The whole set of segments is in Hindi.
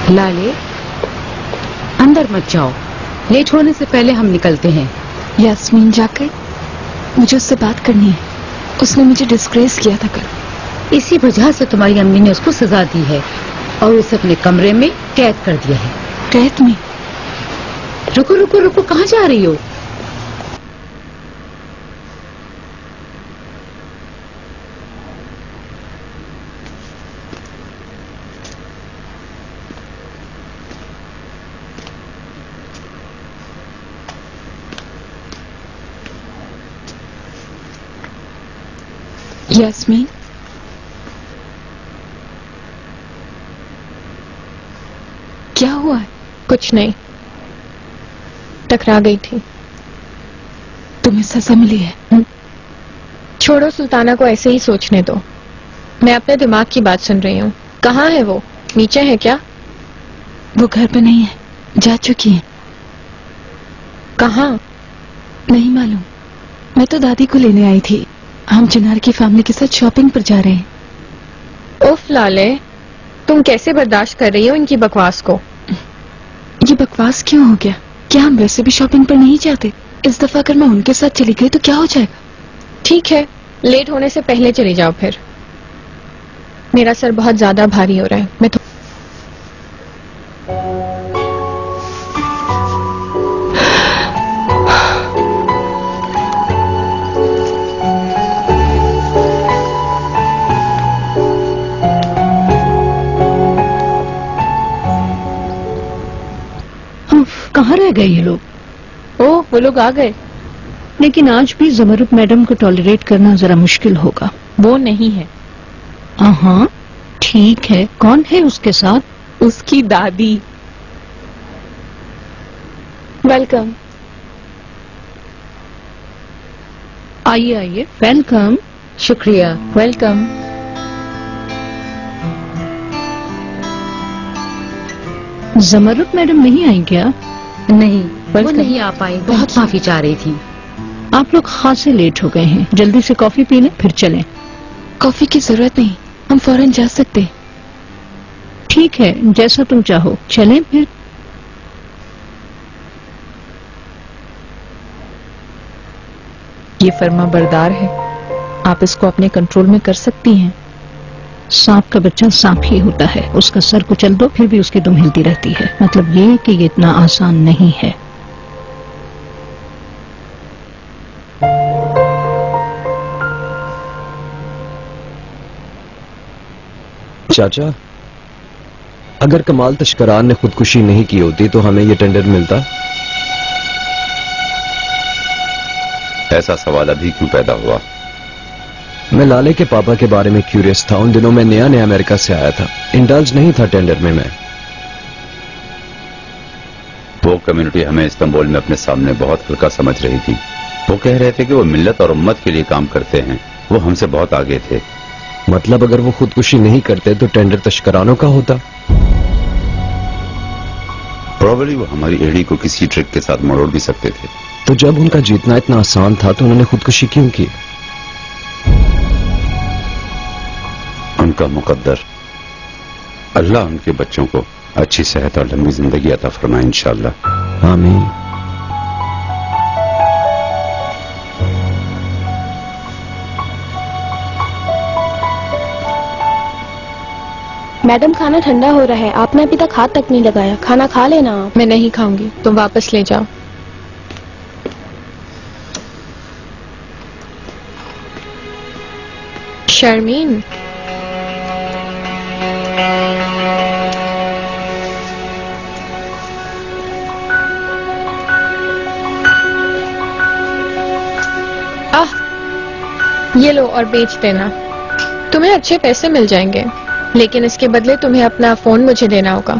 लाले, अंदर मत जाओ, लेट होने से पहले हम निकलते हैं। यास्मीन जाकर मुझे उससे बात करनी है। उसने मुझे डिस्ग्रेस किया था कल। इसी वजह से तुम्हारी अम्मी ने उसको सजा दी है और उसे अपने कमरे में कैद कर दिया है। कैद में? रुको रुको रुको, कहाँ जा रही हो? यास्मीन, क्या हुआ है? कुछ नहीं, टकरा गई थी। तुम्हें सजा मिली है? छोड़ो, सुल्ताना को ऐसे ही सोचने दो। मैं अपने दिमाग की बात सुन रही हूँ। कहाँ है वो? नीचे है क्या? वो घर पे नहीं है, जा चुकी है। कहाँ? नहीं मालूम। मैं तो दादी को लेने आई थी। हम चिनार की फैमिली के साथ शॉपिंग पर जा रहे हैं। उफ लाले, तुम कैसे बर्दाश्त कर रही हो इनकी बकवास को? ये बकवास क्यों हो गया? क्या हम वैसे भी शॉपिंग पर नहीं जाते? इस दफा अगर मैं उनके साथ चली गई तो क्या हो जाएगा? ठीक है, लेट होने से पहले चली जाओ फिर। मेरा सर बहुत ज्यादा भारी हो रहा है। मैं कहाँ रह गए ये लोग? ओह, वो लोग आ गए। लेकिन आज भी ज़मरुद मैडम को टॉलरेट करना जरा मुश्किल होगा। वो नहीं है। हाँ ठीक है, कौन है उसके साथ? उसकी दादी। वेलकम। आइए आइए, वेलकम। शुक्रिया। वेलकम। ज़मरुद मैडम नहीं आई क्या? नहीं, वो नहीं आ पाई, बहुत माफी चाह रही थी। आप लोग खासे लेट हो गए हैं, जल्दी से कॉफी पी लें फिर चलें। कॉफी की जरूरत नहीं, हम फौरन जा सकते हैं। ठीक है, जैसा तुम चाहो, चलें फिर। ये फर्मा बरदार है, आप इसको अपने कंट्रोल में कर सकती हैं। सांप का बच्चा सांप ही होता है, उसका सर कुचल दो फिर भी उसकी दुम हिलती रहती है। मतलब ये कि ये इतना आसान नहीं है। चाचा, अगर कमाल तशकरान ने खुदकुशी नहीं की होती तो हमें ये टेंडर मिलता? ऐसा सवाल अभी क्यों पैदा हुआ? मैं लाले के पापा के बारे में क्यूरियस था। उन दिनों मैं नया नया अमेरिका से आया था, इंडल्ज नहीं था टेंडर में मैं। वो कम्युनिटी हमें इस्तांबुल में अपने सामने बहुत हल्का समझ रही थी। वो कह रहे थे कि वो मिल्लत और उम्मत के लिए काम करते हैं। वो हमसे बहुत आगे थे। मतलब अगर वो खुदकुशी नहीं करते तो टेंडर तशकरानों का होता? प्रोबेबली वो हमारी एड़ी को किसी ट्रिक के साथ मरोड़ भी सकते थे। तो जब उनका जीतना इतना आसान था तो उन्होंने खुदकुशी क्यों की? उनका मुकद्दर। अल्लाह उनके बच्चों को अच्छी सेहत और लंबी जिंदगी अता फरमाए इंशाअल्लाह। आमीन। मैडम, खाना ठंडा हो रहा है, आपने अभी तक हाथ तक नहीं लगाया। खाना खा लेना आप। मैं नहीं खाऊंगी, तुम वापस ले जाओ। शर्मीन, ये लो और बेच देना। तुम्हें अच्छे पैसे मिल जाएंगे, लेकिन इसके बदले तुम्हें अपना फोन मुझे देना होगा।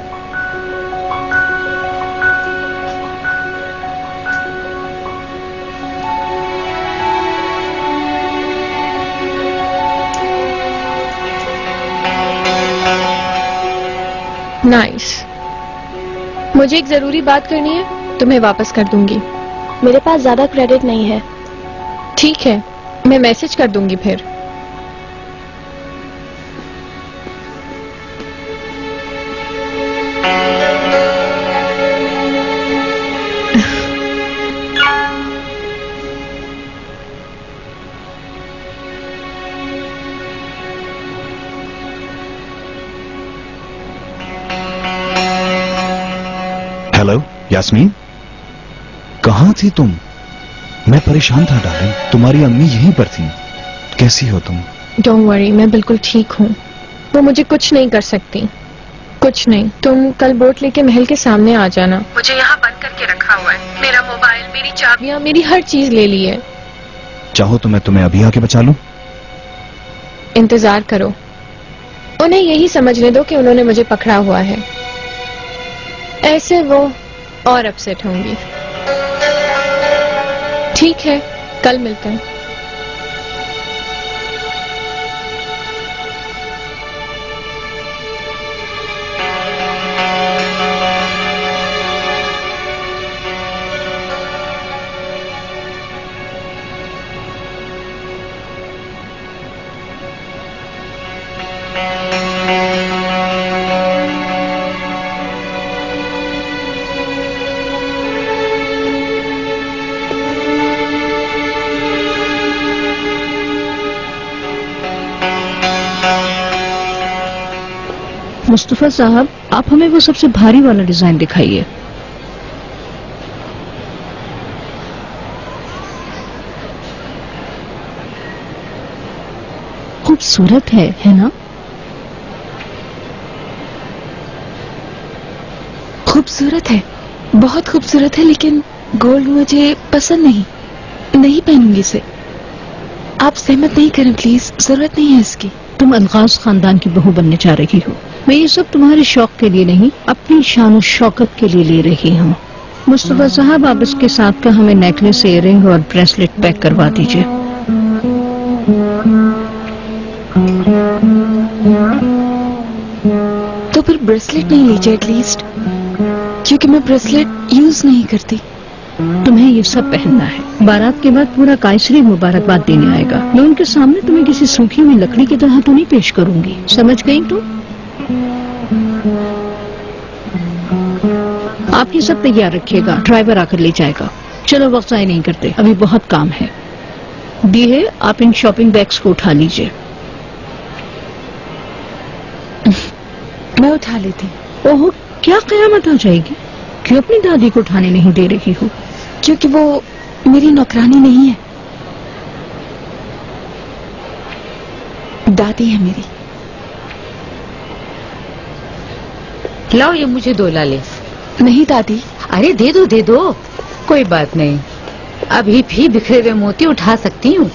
नाइस। मुझे एक जरूरी बात करनी है, तुम्हें वापस कर दूंगी। मेरे पास ज्यादा क्रेडिट नहीं है। ठीक है, मैं मैसेज कर दूंगी फिर। हेलो यास्मीन, कहाँ थी तुम? मैं परेशान था डार्लिंग, तुम्हारी अम्मी यहीं पर थी। कैसी हो तुम? डोंट वरी, मैं बिल्कुल ठीक हूँ। वो मुझे कुछ नहीं कर सकती, कुछ नहीं। तुम कल बोट लेके महल के सामने आ जाना। मुझे यहाँ बंद करके रखा हुआ है। मेरा मोबाइल, मेरी चाबियाँ, मेरी हर चीज ले ली है। चाहो तो मैं तुम्हें अभी आके बचा लूं? इंतजार करो, उन्हें यही समझने दो कि उन्होंने मुझे पकड़ा हुआ है। ऐसे वो और अपसेट होंगी। ठीक है, कल मिलते हैं। मुस्तफा साहब, आप हमें वो सबसे भारी वाला डिजाइन दिखाइए। खूबसूरत है ना? खूबसूरत है, बहुत खूबसूरत है, लेकिन गोल्ड मुझे पसंद नहीं पहनूंगी इसे। आप सहमत नहीं करें प्लीज, जरूरत नहीं है इसकी। तुम अल्गाज खानदान की बहू बनने जा रही हो। मैं ये सब तुम्हारे शौक के लिए नहीं, अपनी शान और शौकत के लिए ले रही हूँ। मुस्तफा साहब, आप इसके साथ का हमें नेकलेस, इयररिंग और ब्रेसलेट पैक करवा दीजिए। तो फिर ब्रेसलेट नहीं लीजिए एटलीस्ट, क्योंकि मैं ब्रेसलेट यूज नहीं करती। तुम्हें ये सब पहनना है। बारात के बाद पूरा कायसरी मुबारकबाद देने आएगा। मैं उनके सामने तुम्हें किसी सूखी हुई लकड़ी की तरह तो नहीं पेश करूंगी, समझ गई तुम? आप ये सब तैयार रखिएगा, ड्राइवर आकर ले जाएगा। चलो वक्त ज़ाया नहीं करते, अभी बहुत काम है। दी है, आप इन शॉपिंग बैग्स को उठा लीजिए। मैं उठा लेती। ओहो, क्या कयामत आ जाएगी? क्यों अपनी दादी को उठाने नहीं दे रही हो? क्योंकि वो मेरी नौकरानी नहीं है, दादी है मेरी। लाओ, ये मुझे 2 लाले। नहीं दादी। अरे दे दो, कोई बात नहीं। अभी भी बिखरे हुए मोती उठा सकती हूँ।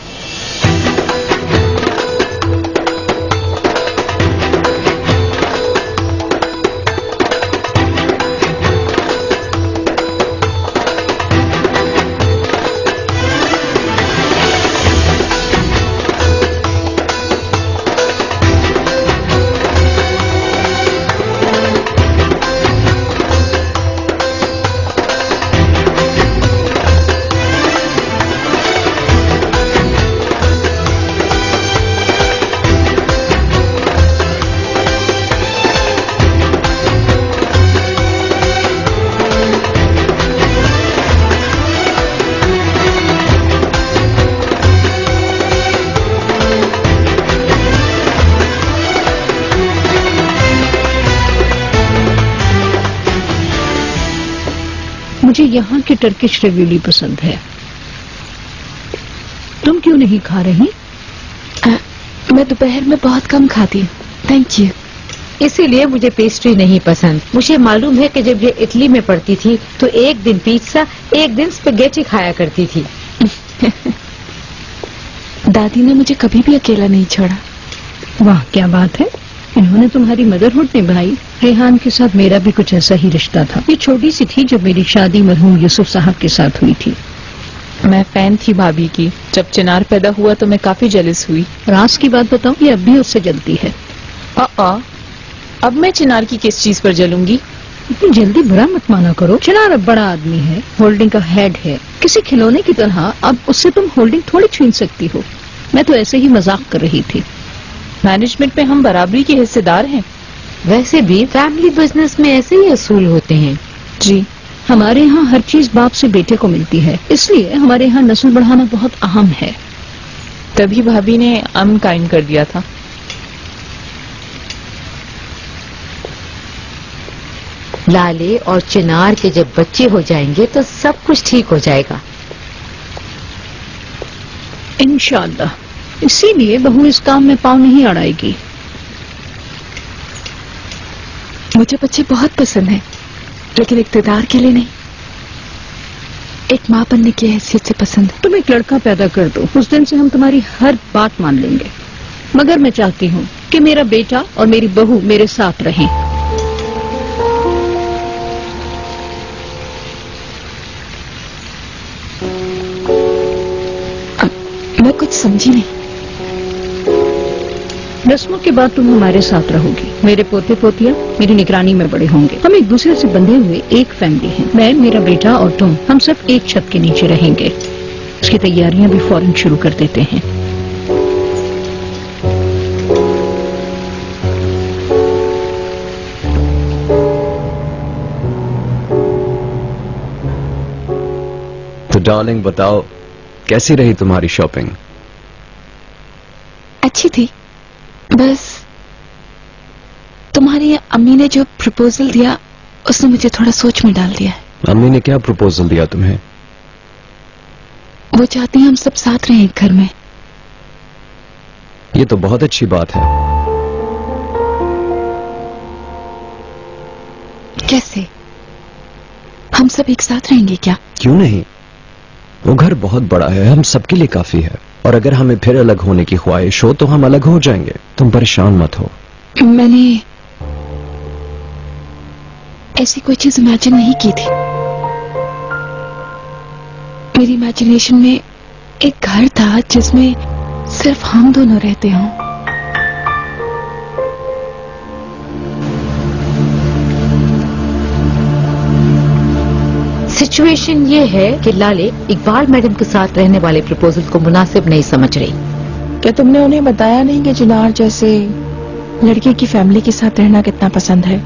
मुझे यहाँ की टर्किश रेवियोली पसंद है। तुम क्यों नहीं खा रही? मैं दोपहर में बहुत कम खाती हूँ, थैंक यू। इसीलिए मुझे पेस्ट्री नहीं पसंद। मुझे मालूम है कि जब ये इटली में पढ़ती थी तो एक दिन पिज्जा, एक दिन स्पेगेटी खाया करती थी। दादी ने मुझे कभी भी अकेला नहीं छोड़ा। वाह, क्या बात है। इन्होंने तुम्हारी मदरहुड निभाई। रेहान के साथ मेरा भी कुछ ऐसा ही रिश्ता था। ये छोटी सी थी जब मेरी शादी मरहूम यूसुफ साहब के साथ हुई थी। मैं फैन थी भाभी की। जब चिनार पैदा हुआ तो मैं काफी जेलस हुई। राज की बात बताऊं, ये अब भी उससे जलती है। अब मैं चिनार की किस चीज पर जलूंगी? इतनी जल्दी बुरा मत माना करो। चिनार अब बड़ा आदमी है, होल्डिंग का हेड है। किसी खिलौने की तरह अब उससे तुम होल्डिंग थोड़ी छीन सकती हो। मैं तो ऐसे ही मजाक कर रही थी। मैनेजमेंट में हम बराबरी के हिस्सेदार हैं। वैसे भी फैमिली बिजनेस में ऐसे ही असूल होते हैं। जी, हमारे यहाँ हर चीज बाप से बेटे को मिलती है, इसलिए हमारे यहाँ नस्ल बढ़ाना बहुत अहम है। तभी भाभी ने अमन कायम कर दिया था। लाले और चिनार के जब बच्चे हो जाएंगे तो सब कुछ ठीक हो जाएगा। इंशाअल्लाह। इसीलिए बहू इस काम में पाँव नहीं अड़ाएगी। मुझे बच्चे बहुत पसंद हैं, लेकिन इक्तदार के लिए नहीं, एक माँ बनने की हैसियत से पसंद है। तुम एक लड़का पैदा कर दो, उस दिन से हम तुम्हारी हर बात मान लेंगे। मगर मैं चाहती हूँ कि मेरा बेटा और मेरी बहू मेरे साथ रहें। मैं कुछ समझी नहीं। रस्मों के बाद तुम हमारे साथ रहोगी। मेरे पोते पोतियाँ मेरी निगरानी में बड़े होंगे। हम एक दूसरे से बंधे हुए एक फैमिली हैं। मैं, मेरा बेटा और तुम, हम सब एक छत के नीचे रहेंगे। इसकी तैयारियां भी फौरन शुरू कर देते हैं। तो डार्लिंग बताओ, कैसी रही तुम्हारी शॉपिंग? अच्छी थी, बस तुम्हारी अम्मी ने जो प्रपोजल दिया उसने मुझे थोड़ा सोच में डाल दिया है। अम्मी ने क्या प्रपोजल दिया तुम्हें? वो चाहती हैं हम सब साथ रहें एक घर में। ये तो बहुत अच्छी बात है। कैसे? हम सब एक साथ रहेंगे क्या? क्यों नहीं, वो घर बहुत बड़ा है, हम सबके लिए काफी है। और अगर हमें फिर अलग होने की ख्वाहिश हो तो हम अलग हो जाएंगे। तुम परेशान मत हो। मैंने ऐसी कोई चीज इमेजिन नहीं की थी। मेरी इमेजिनेशन में एक घर था जिसमें सिर्फ हम दोनों रहते हों। सिचुएशन ये है कि लाले इकबाल मैडम के साथ रहने वाले प्रपोजल को मुनासिब नहीं समझ रही। क्या तुमने उन्हें बताया नहीं कि चिनार जैसे लड़के की फैमिली के साथ रहना कितना पसंद है?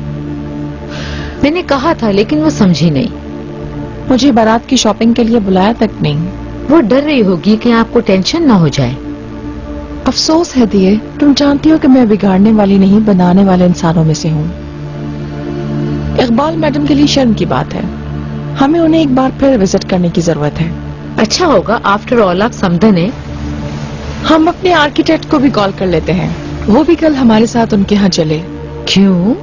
मैंने कहा था लेकिन वो समझी नहीं। मुझे बारात की शॉपिंग के लिए बुलाया तक नहीं। वो डर रही होगी कि आपको टेंशन ना हो जाए। अफसोस है दिए, तुम जानती हो कि मैं बिगाड़ने वाली नहीं, बनाने वाले इंसानों में से हूँ। इकबाल मैडम के लिए शर्म की बात है। हमें उन्हें एक बार फिर विजिट करने की जरूरत है। अच्छा होगा, आफ्टर ऑल आप समझन है। हम अपने आर्किटेक्ट को भी कॉल कर लेते हैं, वो भी कल हमारे साथ उनके यहाँ चले। क्यों?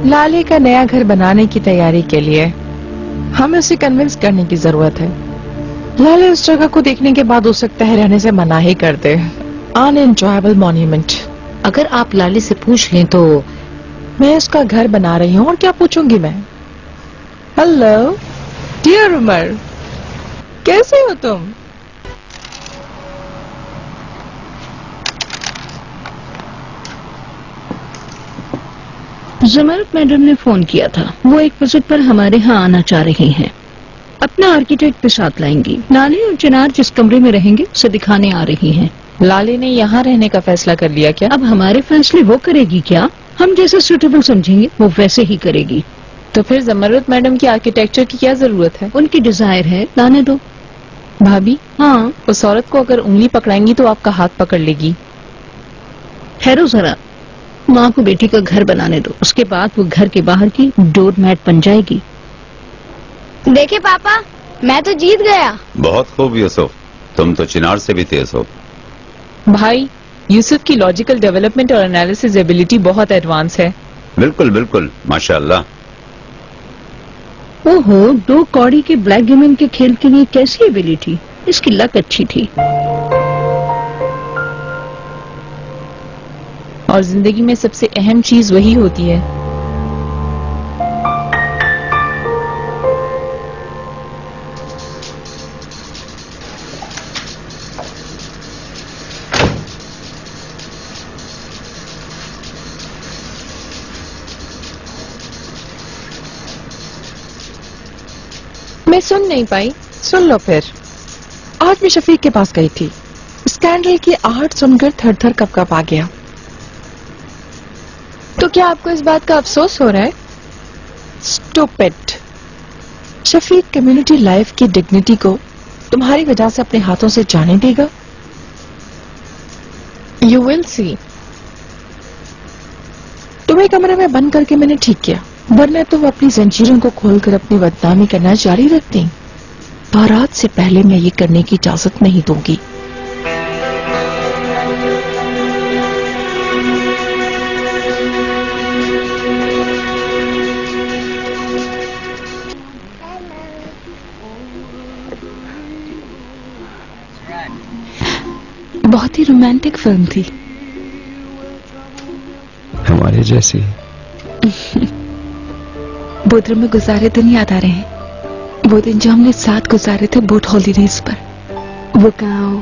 लाले का नया घर बनाने की तैयारी के लिए हमें उसे कन्विंस करने की जरूरत है। लाले उस जगह को देखने के बाद हो सकता है रहने से मना ही कर दे। अनएंजॉयबल मॉन्यूमेंट। अगर आप लाले से पूछ लें तो। मैं उसका घर बना रही हूँ और क्या पूछूंगी मैं। हेलो डियर उमर, कैसे हो तुम? जमानत मैडम ने फोन किया था। वो एक विजिट पर हमारे यहाँ आना चाह रही हैं। अपना आर्किटेक्ट के साथ लाएंगी। लाले और चिनार जिस कमरे में रहेंगे उसे दिखाने आ रही हैं। लाले ने यहाँ रहने का फैसला कर लिया क्या? अब हमारे फैसले वो करेगी क्या? हम जैसे सूटेबल समझेंगे वो वैसे ही करेगी। तो फिर जमानत मैडम की आर्किटेक्चर की क्या जरूरत है? उनकी डिजायर है, लाने दो। भाभी, हाँ, उस औरत को अगर उंगली पकड़ाएंगी तो आपका हाथ पकड़ लेगी। ठहरो जरा, माँ को बेटी का घर बनाने दो, उसके बाद वो घर के बाहर की डोर मैट बन जाएगी। देखे पापा, मैं तो जीत गया। बहुत खूब यूसुफ, तुम तो चिनार से भी तेज हो। भाई, यूसुफ की लॉजिकल डेवलपमेंट और एनालिसिस एबिलिटी बहुत एडवांस है। बिल्कुल बिल्कुल, माशाअल्लाह। ओहो, 2 कौड़ी के ब्लैक गेमिंग के खेल के लिए कैसी एबिलिटी। इसकी लक अच्छी थी। और जिंदगी में सबसे अहम चीज वही होती है। मैं सुन नहीं पाई। सुन लो फिर। आज मैं शफीक के पास गई थी। स्कैंडल की आहट सुनकर थर थर कप आ गया। तो क्या आपको इस बात का अफसोस हो रहा है? स्टूपिड। शफीक कम्युनिटी लाइफ की डिग्निटी को तुम्हारी वजह से अपने हाथों से जाने देगा? You will see. तुम्हें कमरे में बंद करके मैंने ठीक किया। वरना तुम अपनी जंजीरों को खोलकर अपनी बदनामी करना जारी रखती। बारात से पहले मैं ये करने की इजाजत नहीं दूंगी। बहुत ही रोमांटिक फिल्म थी। हमारे जैसी। बोतल में गुजारे दिन याद आ रहे हैं, वो दिन जो हमने साथ गुजारे थे बोट हॉलीडेज पर। वो गाँव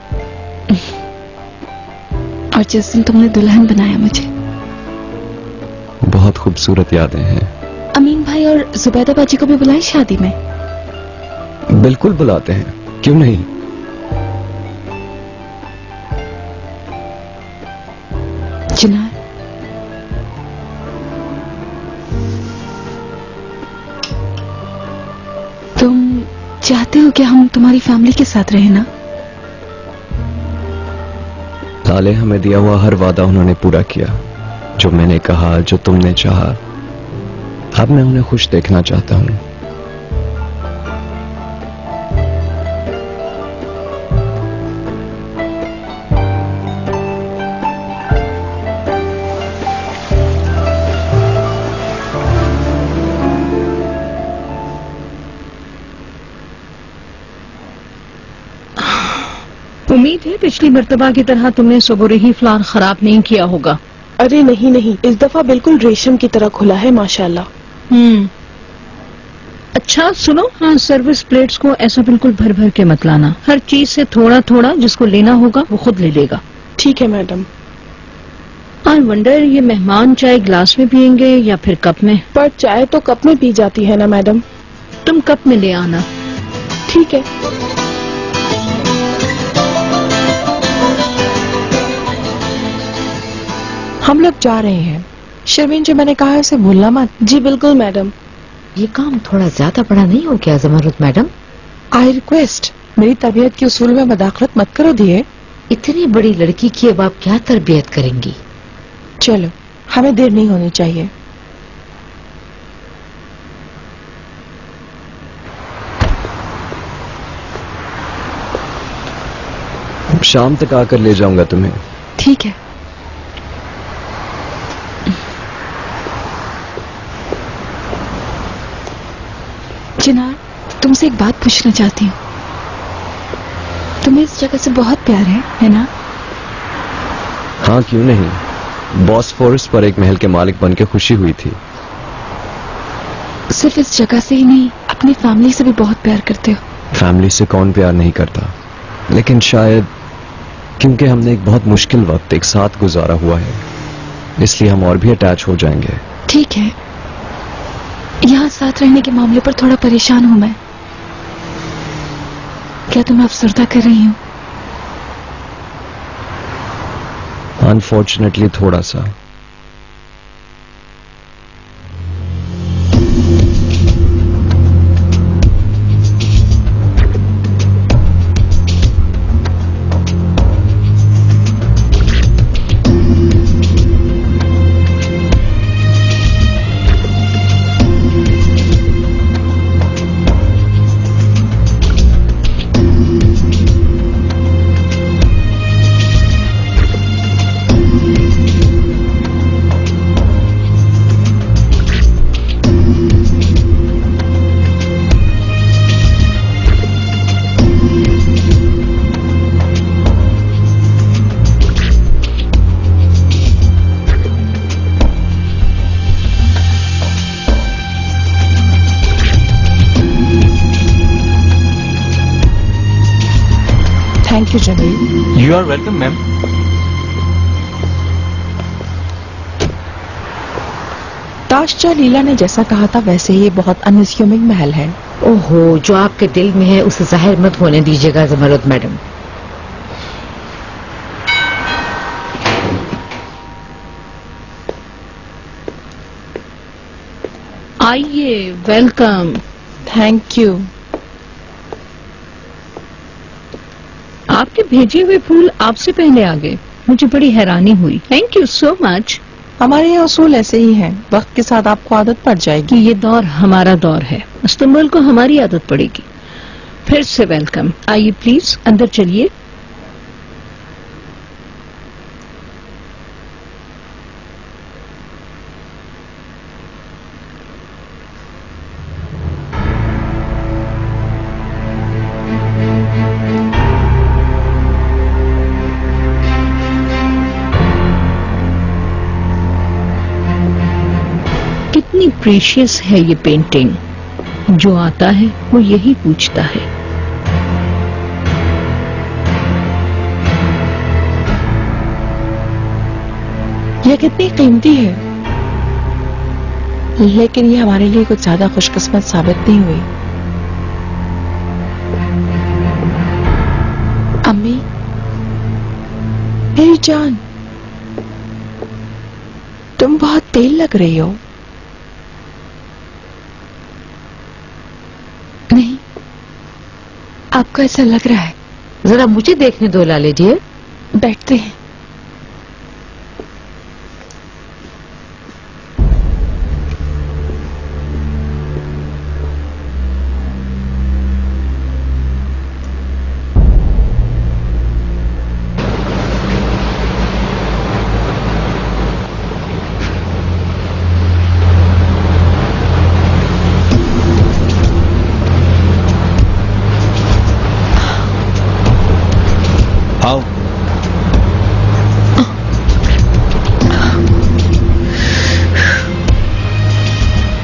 और जिस दिन तुमने दुल्हन बनाया मुझे। बहुत खूबसूरत यादें हैं। अमीन भाई और जुबैदा बाजी को भी बुलाएं शादी में। बिल्कुल बुलाते हैं, क्यों नहीं। चिनार, तुम चाहते हो कि हम तुम्हारी फैमिली के साथ रहें ना? ताले हमें दिया हुआ हर वादा उन्होंने पूरा किया। जो मैंने कहा, जो तुमने चाहा, अब मैं उन्हें खुश देखना चाहता हूं। उम्मीद है पिछली मर्तबा की तरह तुमने सुबह ही फ्लावर खराब नहीं किया होगा। अरे नहीं नहीं, इस दफा बिल्कुल रेशम की तरह खुला है माशाल्लाह। अच्छा सुनो, हाँ, सर्विस प्लेट्स को ऐसा बिल्कुल भर भर के मत लाना। हर चीज से थोड़ा थोड़ा, जिसको लेना होगा वो खुद ले लेगा। ठीक है मैडम। आई वंडर, ये मेहमान चाय ग्लास में पियेंगे या फिर कप में? पर चाय तो कप में पी जाती है ना मैडम। तुम कप में ले आना। ठीक है। हम लोग जा रहे हैं। शर्मीन, जो मैंने कहा है उसे भूलना मत। जी बिल्कुल मैडम। ये काम थोड़ा ज्यादा बड़ा नहीं हो गया ज़मरुद मैडम? आई रिक्वेस्ट, मेरी तबीयत के उसूल में मदाखलत मत करो दिए। इतनी बड़ी लड़की की अब आप क्या तरबियत करेंगी? चलो, हमें देर नहीं होनी चाहिए। शाम तक आकर ले जाऊंगा तुम्हें। ठीक है। चिनार, तुमसे एक बात पूछना चाहती हूँ। तुम्हें इस जगह से बहुत प्यार है ना? हाँ, क्यों नहीं। बॉस्फोरस पर एक महल के मालिक बनके खुशी हुई थी। सिर्फ इस जगह से ही नहीं, अपनी फैमिली से भी बहुत प्यार करते हो। फैमिली से कौन प्यार नहीं करता, लेकिन शायद क्योंकि हमने एक बहुत मुश्किल वक्त एक साथ गुजारा हुआ है, इसलिए हम और भी अटैच हो जाएंगे। ठीक है, यहाँ साथ रहने के मामले पर थोड़ा परेशान हूं मैं। क्या तुम्हें अफसरदा कर रही हूँ? अनफॉर्चुनेटली थोड़ा सा। Thank you Jameel. You are welcome ma'am. ताशजा लीला ने जैसा कहा था वैसे ही बहुत अनअस्यूमिंग महल है। ओहो, जो आपके दिल में है उसे जाहिर मत होने दीजिएगा ज़मरुद मैडम। आइए, वेलकम। Thank you. आपके भेजे हुए फूल आपसे पहले आ गए, मुझे बड़ी हैरानी हुई। Thank you so much. हमारे यहाँ असूल ऐसे ही हैं, वक्त के साथ आपको आदत पड़ जाएगी। कि ये दौर हमारा दौर है, इस्तांबुल को हमारी आदत पड़ेगी। फिर से वेलकम। आइए प्लीज अंदर चलिए। कितनी प्रीशियस है ये पेंटिंग। जो आता है वो यही पूछता है। यह कितनी कीमती है, लेकिन ये हमारे लिए कुछ ज्यादा खुशकिस्मत साबित नहीं हुई। अम्मी, मेरी जान, तुम बहुत तेल लग रही हो। नहीं, आपको ऐसा लग रहा है। जरा मुझे देखने दो लाले जी। बैठते हैं। आओ।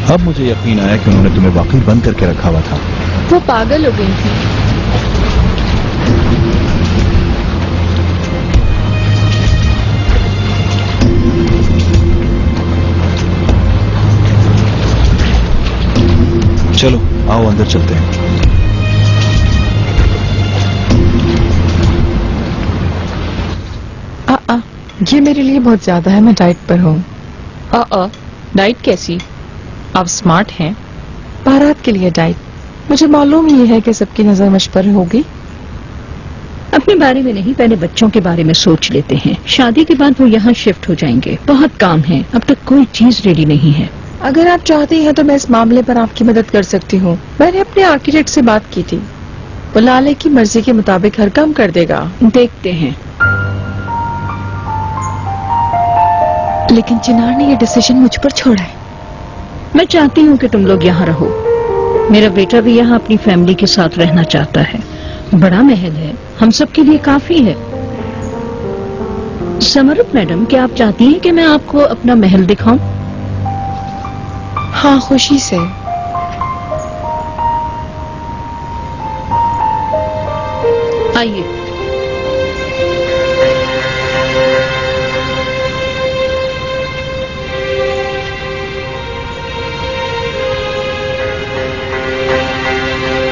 अब मुझे यकीन आया कि उन्होंने तुम्हें वाकई बंद करके रखा हुआ था। वो पागल हो गई थी। चलो आओ अंदर चलते हैं। ये मेरे लिए बहुत ज्यादा है, मैं डाइट पर हूँ। डाइट कैसी? आप स्मार्ट हैं। बारात के लिए डाइट। मुझे मालूम ही है कि सबकी नजर मुझ पर होगी। अपने बारे में नहीं, पहले बच्चों के बारे में सोच लेते हैं। शादी के बाद वो यहाँ शिफ्ट हो जाएंगे। बहुत काम है, अब तक कोई चीज रेडी नहीं है। अगर आप चाहती हैं तो मैं इस मामले पर आपकी मदद कर सकती हूँ। मैंने अपने आर्किटेक्ट से बात की थी, वो लाले की मर्जी के मुताबिक हर काम कर देगा। देखते हैं। लेकिन चिनार ने ये डिसीजन मुझ पर छोड़ा है। मैं चाहती हूँ कि तुम लोग यहाँ रहो। मेरा बेटा भी यहाँ अपनी फैमिली के साथ रहना चाहता है। बड़ा महल है, हम सब के लिए काफी है। समरूप मैडम, क्या आप चाहती हैं कि मैं आपको अपना महल दिखाऊं? हाँ, खुशी से। आइए।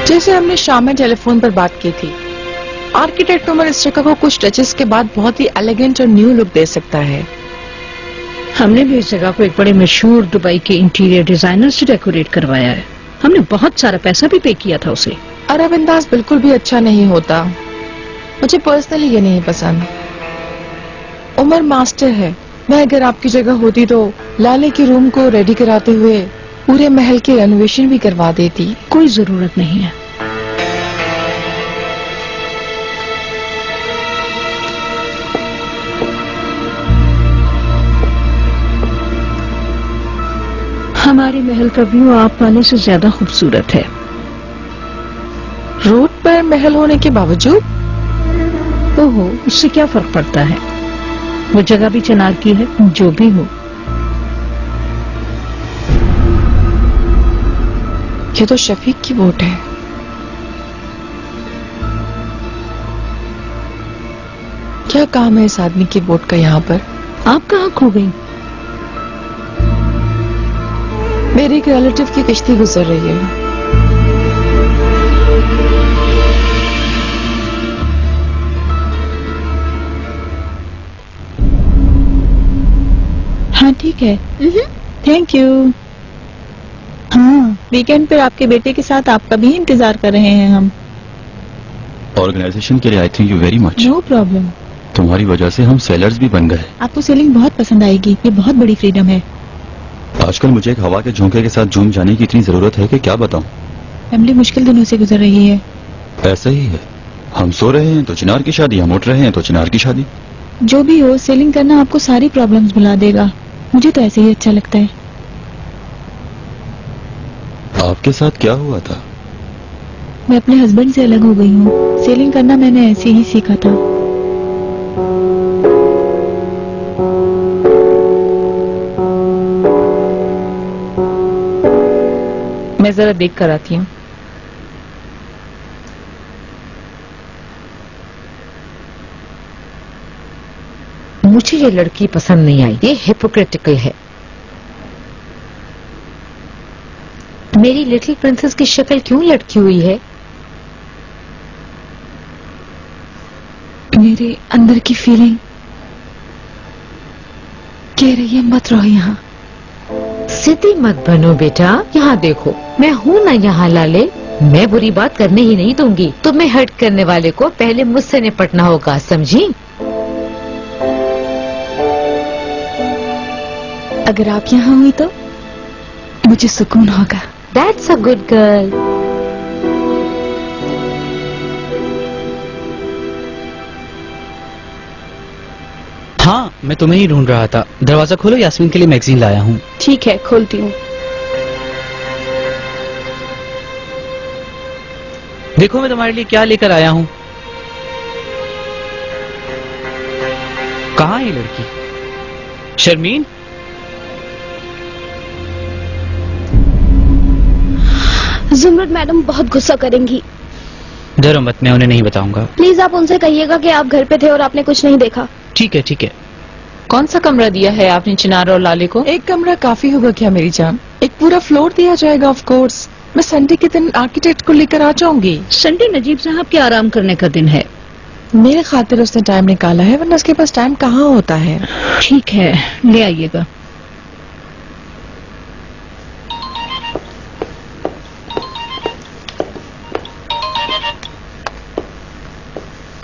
जैसे हमने शाम में टेलीफोन पर बात की थी, आर्किटेक्ट उमर इस जगह को कुछ टचेस के बाद बहुत ही एलिगेंट और न्यू लुक दे सकता है। हमने भी इस जगह को एक बड़े मशहूर दुबई के इंटीरियर डिजाइनर से डेकोरेट करवाया है। हमने बहुत सारा पैसा भी पे किया था उसे। अरब अंदाज बिल्कुल भी अच्छा नहीं होता। मुझे पर्सनली ये नहीं पसंद। उमर मास्टर है। मैं अगर आपकी जगह होती तो लाले के रूम को रेडी कराते हुए पूरे महल की रेनोवेशन भी करवा देती। कोई जरूरत नहीं है। हमारे महल का व्यू आप वाले से ज्यादा खूबसूरत है। रोड पर महल होने के बावजूद? ओहो, उससे क्या फर्क पड़ता है? वो जगह भी चिनार की है। जो भी हो, ये तो शफीक की वोट है। क्या काम है इस आदमी की वोट का यहाँ पर? आप कहाँ खो गई? मेरी एक रिलेटिव की किश्ती गुजर रही है। हाँ ठीक है, थैंक यू। हाँ, वीकेंड पर आपके बेटे के साथ आपका भी इंतजार कर रहे हैं हम। ऑर्गेनाइजेशन के लिए I thank you very much. No problem, तुम्हारी वजह से हम सेलर्स भी बन गए। आपको सेलिंग बहुत पसंद आएगी, ये बहुत बड़ी फ्रीडम है। आजकल मुझे एक हवा के झोंके के साथ झूम जाने की इतनी जरूरत है कि क्या बताऊं। फैमिली मुश्किल दिनों से गुजर रही है। ऐसा ही है, हम सो रहे हैं तो चिनार की शादी, हम उठ रहे हैं तो चिनार की शादी। जो भी हो, सेलिंग करना आपको सारी प्रॉब्लम्स भुला देगा। मुझे तो ऐसे ही अच्छा लगता है। आपके साथ क्या हुआ था? मैं अपने हस्बैंड से अलग हो गई हूँ। सेलिंग करना मैंने ऐसे ही सीखा था। मैं जरा देख कर आती हूँ। मुझे ये लड़की पसंद नहीं आई, ये हिपोक्रिटिकल है। मेरी लिटिल प्रिंसेस की शक्ल क्यों लटकी हुई है? मेरे अंदर की फीलिंग कह रही है मत रहो यहाँ। सीधी मत बनो बेटा, यहाँ देखो, मैं हूँ ना यहाँ लाले। मैं बुरी बात करने ही नहीं दूंगी। तुम्हें हर्ट करने वाले को पहले मुझसे निपटना होगा, समझी? अगर आप यहाँ हुई तो मुझे सुकून होगा। That's a good girl. हाँ, मैं तुम्हें ही ढूंढ रहा था। दरवाजा खोलो, यास्मीन के लिए मैगजीन लाया हूँ। ठीक है, खोलती हूँ। देखो मैं तुम्हारे लिए क्या लेकर आया हूँ। कहाँ है ये लड़की? शर्मीन, जुमरत मैडम बहुत गुस्सा करेंगी। डरो मत, मैं उन्हें नहीं बताऊंगा। प्लीज आप उनसे कहिएगा कि आप घर पे थे और आपने कुछ नहीं देखा। ठीक है ठीक है। कौन सा कमरा दिया है आपने चिनार और लाले को? एक कमरा काफी होगा क्या मेरी जान? एक पूरा फ्लोर दिया जाएगा ऑफ कोर्स। मैं संडे के दिन आर्किटेक्ट को लेकर आ जाऊंगी। संडे नजीब साहब के आराम करने का दिन है। मेरे खातिर उसने टाइम निकाला है, वरना उसके पास टाइम कहाँ होता है। ठीक है, ले आइएगा।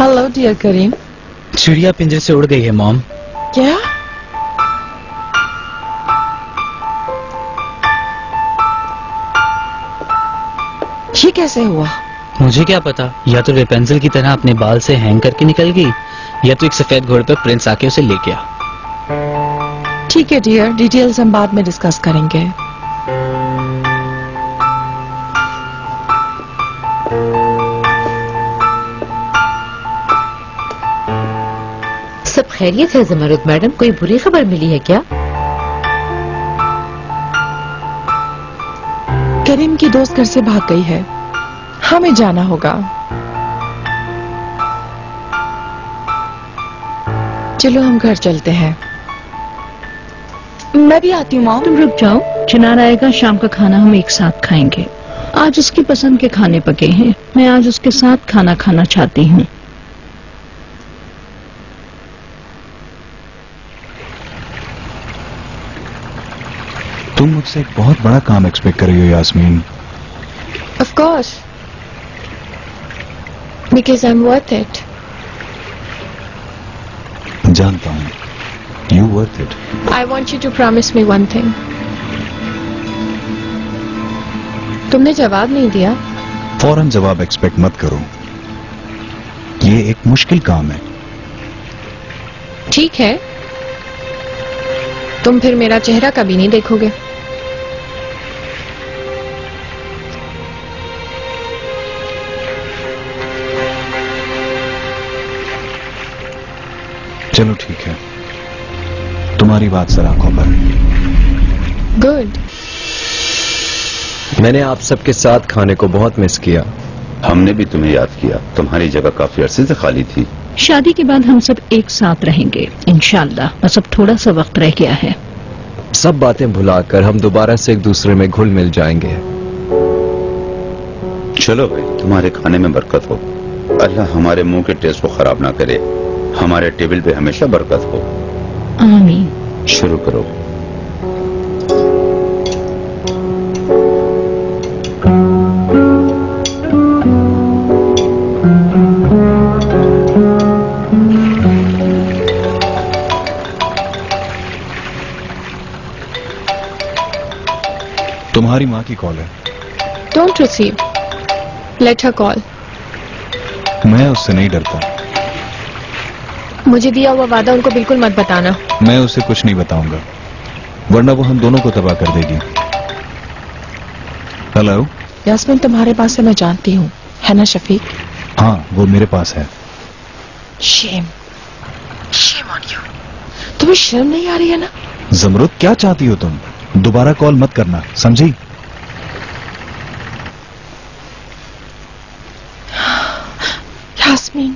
हेलो डियर करीम। चिड़िया पिंजरे से उड़ गई है मॉम। क्या? ये कैसे हुआ? मुझे क्या पता, या तो रेपेंसिल की तरह अपने बाल से हैंग करके निकल गई, या तो एक सफेद घोड़े पर प्रिंस आके उसे ले गया। ठीक है डियर, डिटेल्स हम बाद में डिस्कस करेंगे। सब खैरियत है ज़मरुद मैडम? कोई बुरी खबर मिली है क्या? करीम की दोस्त घर से भाग गई है, हमें जाना होगा। चलो हम घर चलते हैं। मैं भी आती हूँ मॉम। तुम रुक जाओ, चिनार आएगा, शाम का खाना हम एक साथ खाएंगे। आज उसकी पसंद के खाने पके हैं, मैं आज उसके साथ खाना खाना चाहती हूँ। तुम मुझसे एक बहुत बड़ा काम एक्सपेक्ट कर रही हो Yasmin. Of course, because I'm worth it. जानता हूँ, you worth it. I want you to promise me one thing. तुमने जवाब नहीं दिया। फौरन जवाब एक्सपेक्ट मत करो, ये एक मुश्किल काम है। ठीक है, तुम फिर मेरा चेहरा कभी नहीं देखोगे। चलो ठीक है, तुम्हारी बात सर आंखों पर। गुड। मैंने आप सबके साथ खाने को बहुत मिस किया। हमने भी तुम्हें याद किया, तुम्हारी जगह काफी अरसे से खाली थी। शादी के बाद हम सब एक साथ रहेंगे इंशाल्लाह, बस अब थोड़ा सा वक्त रह गया है। सब बातें भुलाकर हम दोबारा से एक दूसरे में घुल मिल जाएंगे। चलो भाई, तुम्हारे खाने में बरकत हो। अल्लाह हमारे मुंह के टेस्ट को खराब ना करे। हमारे टेबल पे हमेशा बरकत हो। आमीन। शुरू करो। तुम्हारी माँ की कॉल है। Don't receive, let her call. मैं उससे नहीं डरता। मुझे दिया हुआ वादा उनको बिल्कुल मत बताना। मैं उसे कुछ नहीं बताऊंगा, वरना वो हम दोनों को तबाह कर देगी। हेलो। यास्मीन तुम्हारे पास है, मैं जानती हूँ, है ना शफीक? हाँ, वो मेरे पास है। Shame, shame on you. तुम्हें शर्म नहीं आ रही है ना? ज़मरुद, क्या चाहती हो तुम? दोबारा कॉल मत करना, समझी? यास्मीन,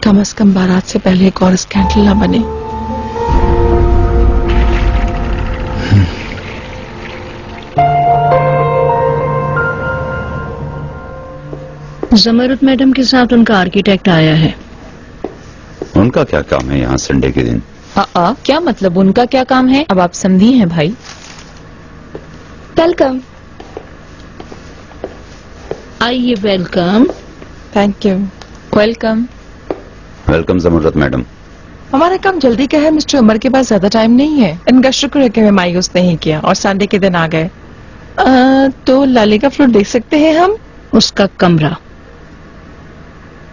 कम से कम बारात से पहले एक और स्कैंडल ना बने। ज़मरुद मैडम के साथ उनका आर्किटेक्ट आया है। उनका क्या काम है यहाँ संडे के दिन? क्या मतलब उनका क्या काम है? अब आप समझी हैं भाई। वेलकम। आइए, welcome. Thank you. Welcome. Welcome Zamrud madam. हमारा काम जल्दी का है मिस्टर उमर के पास ज्यादा टाइम नहीं है। इनका शुक्र है कि हमें मायूस नहीं किया और संडे के दिन आ गए। तो लाले का फ्लोर देख सकते हैं हम? उसका कमरा,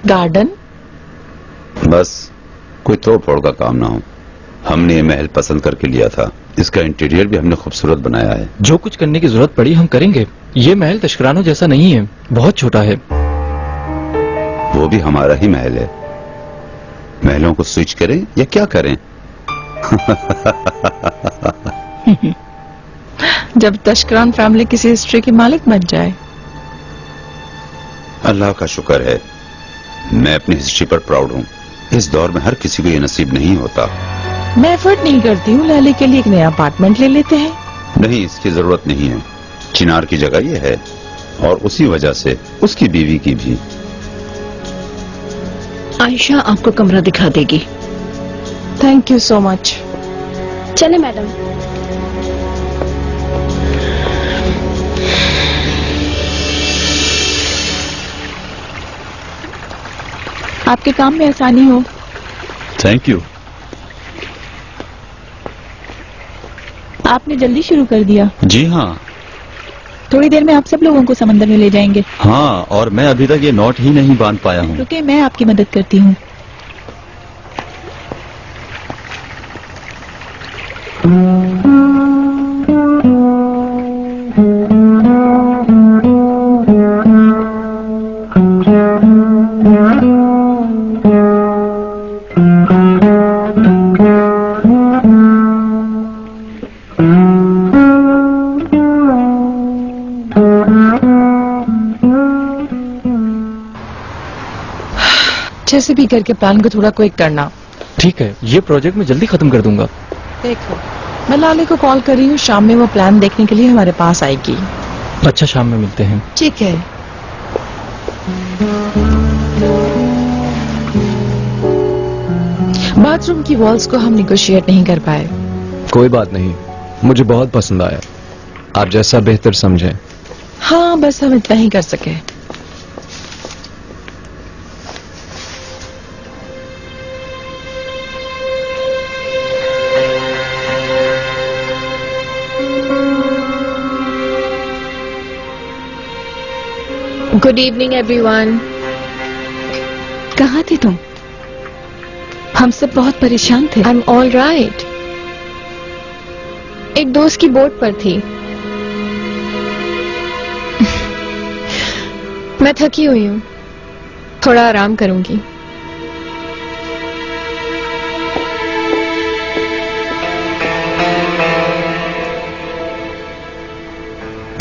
गार्डन। बस कोई तोड़ फोड़ का काम ना हो। हमने ये महल पसंद करके लिया था, इसका इंटीरियर भी हमने खूबसूरत बनाया है। जो कुछ करने की जरूरत पड़ी हम करेंगे। ये महल तशकरानो जैसा नहीं है, बहुत छोटा है। वो भी हमारा ही महल है। महलों को स्विच करें या क्या करें? जब तशकरान फैमिली किसी हिस्ट्री की मालिक बन जाए। अल्लाह का शुक्र है, मैं अपनी हिस्ट्री पर प्राउड हूँ। इस दौर में हर किसी को ये नसीब नहीं होता। मैं एफर्ट नहीं करती हूँ, लाले के लिए एक नया अपार्टमेंट ले लेते हैं। नहीं, इसकी जरूरत नहीं है। चिनार की जगह ये है और उसी वजह से उसकी बीवी की भी। आयशा आपको कमरा दिखा देगी। Thank you so much. चले मैडम। आपके काम में आसानी हो। Thank you. आपने जल्दी शुरू कर दिया। जी हाँ। थोड़ी देर में आप सब लोगों को समंदर में ले जाएंगे। हाँ, और मैं अभी तक ये नॉट ही नहीं बांध पाया हूँ। रुके, मैं आपकी मदद करती हूँ। जैसे भी करके प्लान को थोड़ा क्विक करना। ठीक है, ये प्रोजेक्ट मैं जल्दी खत्म कर दूंगा। देखो, मैं लाले को कॉल कर रही हूँ, शाम में वो प्लान देखने के लिए हमारे पास आएगी। अच्छा, शाम में मिलते हैं। ठीक है। बाथरूम की वॉल्स को हम निगोशिएट नहीं कर पाए। कोई बात नहीं, मुझे बहुत पसंद आया। आप जैसा बेहतर समझें। हाँ, बस हम इतना ही कर सके। Good evening everyone. कहाँ थे तुम? हम सब बहुत परेशान थे। I am all right. एक दोस्त की बोट पर थी। मैं थकी हुई हूँ, थोड़ा आराम करूंगी।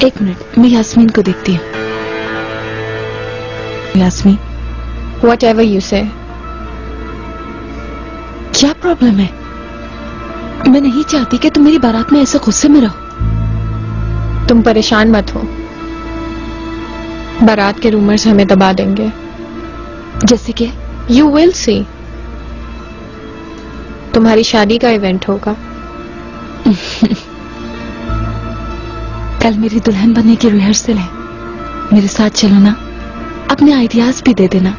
एक मिनट, मैं यास्मीन को देखती हूँ। Yasmin, Whatever you say। क्या प्रॉब्लम है? मैं नहीं चाहती कि तुम मेरी बारात में ऐसे गुस्से में रहो। तुम परेशान मत हो, बारात के रूमर्स हमें दबा देंगे। जैसे कि? You will see। तुम्हारी शादी का इवेंट होगा। कल मेरी दुल्हन बनने की रिहर्सल है, मेरे साथ चलो ना। अपने आइडियाज भी दे देना।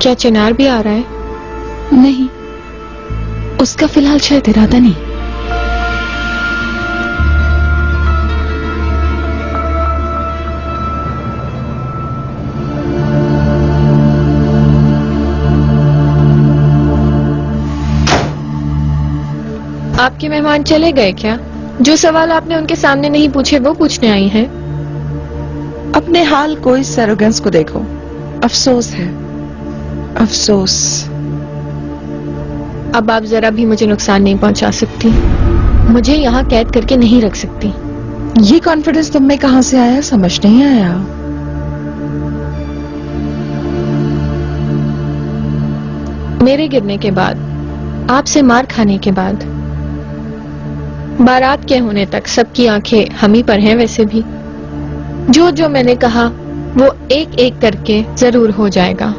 क्या चिनार भी आ रहा है? नहीं, उसका फिलहाल शायद इरादा नहीं। आपके मेहमान चले गए क्या? जो सवाल आपने उनके सामने नहीं पूछे वो पूछने आई हैं। अपने हाल को, इस एरोगेंस को देखो। अफसोस है, अफसोस। अब आप जरा भी मुझे नुकसान नहीं पहुंचा सकती, मुझे यहाँ कैद करके नहीं रख सकती। ये कॉन्फिडेंस तुम में कहां से आया, समझ नहीं आया। मेरे गिरने के बाद, आपसे मार खाने के बाद, बारात के होने तक सबकी आंखें हम ही पर हैं। वैसे भी जो जो मैंने कहा वो एक एक करके जरूर हो जाएगा।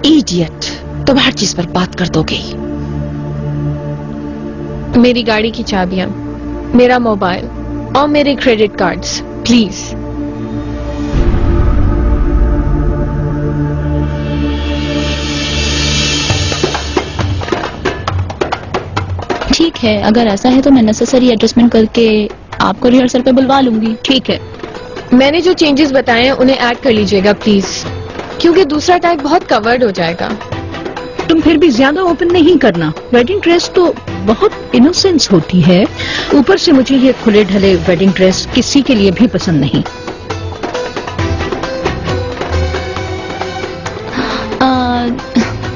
इडियट, तुम हर चीज पर बात कर दोगे। मेरी गाड़ी की चाबियां, मेरा मोबाइल और मेरे क्रेडिट कार्ड्स, प्लीज। ठीक है, अगर ऐसा है तो मैं नेसेसरी एडजस्टमेंट करके आपको रिहर्सल पे बुलवा लूंगी। ठीक है, मैंने जो चेंजेस बताए हैं उन्हें ऐड कर लीजिएगा प्लीज, क्योंकि दूसरा टाइप बहुत कवर्ड हो जाएगा। तुम फिर भी ज्यादा ओपन नहीं करना। वेडिंग ड्रेस तो बहुत इनोसेंस होती है, ऊपर से मुझे ये खुले ढले वेडिंग ड्रेस किसी के लिए भी पसंद नहीं।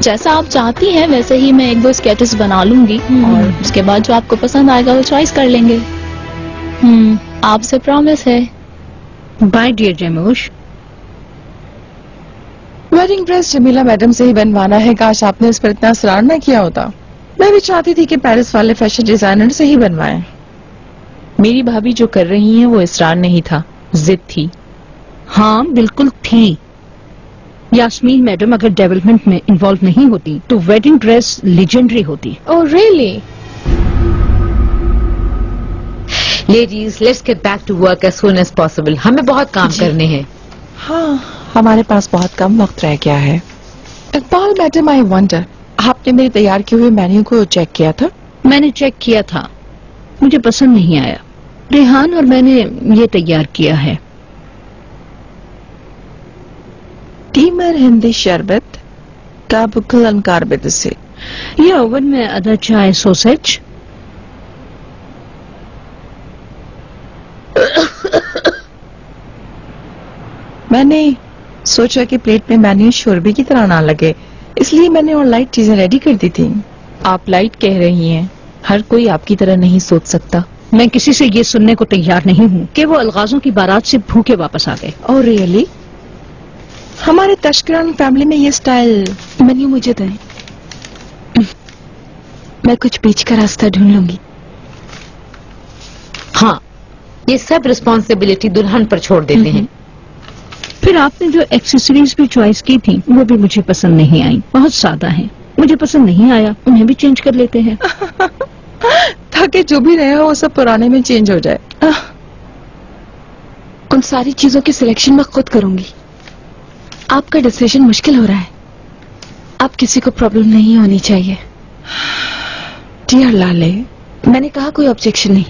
जैसा आप चाहती हैं वैसे ही मैं एक दो स्केचेस बना लूंगी और उसके बाद जो आपको पसंद आएगा वो चॉइस कर लेंगे। आपसे प्रॉमिस है। बाय डियर जैमोश। वेडिंग ड्रेस जमीला मैडम से ही बनवाना है। काश आपने उस पर इतना असरार न किया होता। मैं भी चाहती थी कि पेरिस वाले फैशन डिजाइनर से ही बनवाएं। मेरी भाभी जो कर रही हैं वो इसरार नहीं था, जिद थी। हाँ बिल्कुल थी। यास्मीन मैडम अगर डेवलपमेंट में इन्वॉल्व नहीं होती तो वेडिंग ड्रेस लेजेंडरी होती। Oh really? Ladies, let's get back to work as soon as possible. हमें बहुत काम करने हैं। हाँ, हमारे पास बहुत कम वक्त रह गया है। इकबाल मैडम, आई वंडर, आपने मेरे तैयार किए हुए मेन्यू को चेक किया था? मैंने चेक किया था, मुझे पसंद नहीं आया। रेहान और मैंने ये तैयार किया है। टीमर हिंदी शरबत का बुकल अनकारबिद से, ये ओवन में आधा चाय सोसेज, मैंने सोचा कि प्लेट में मेन्यू शोरबे की तरह ना लगे, इसलिए मैंने और लाइट चीजें रेडी कर दी थी। आप लाइट कह रही हैं, हर कोई आपकी तरह नहीं सोच सकता। मैं किसी से ये सुनने को तैयार नहीं हूँ कि वो अलगाजों की बारात से भूखे वापस आ गए। Oh really? हमारे तशकरान फैमिली में ये स्टाइल। मेन्यू मुझे दें, मैं कुछ बीच का रास्ता ढूंढ लूंगी। हाँ, ये सब रिस्पॉन्सिबिलिटी दुल्हन पर छोड़ देते हैं। फिर आपने जो एक्सेसरीज भी चॉइस की थी वो भी मुझे पसंद नहीं आई, बहुत सादा है, मुझे पसंद नहीं आया। उन्हें भी चेंज कर लेते हैं ताकि जो भी रहे हो वो सब पुराने में चेंज हो जाए। उन सारी चीजों की सिलेक्शन मैं खुद करूंगी। आपका डिसीजन मुश्किल हो रहा है, आप किसी को प्रॉब्लम नहीं होनी चाहिए। डियर लाले, मैंने कहा कोई ऑब्जेक्शन नहीं।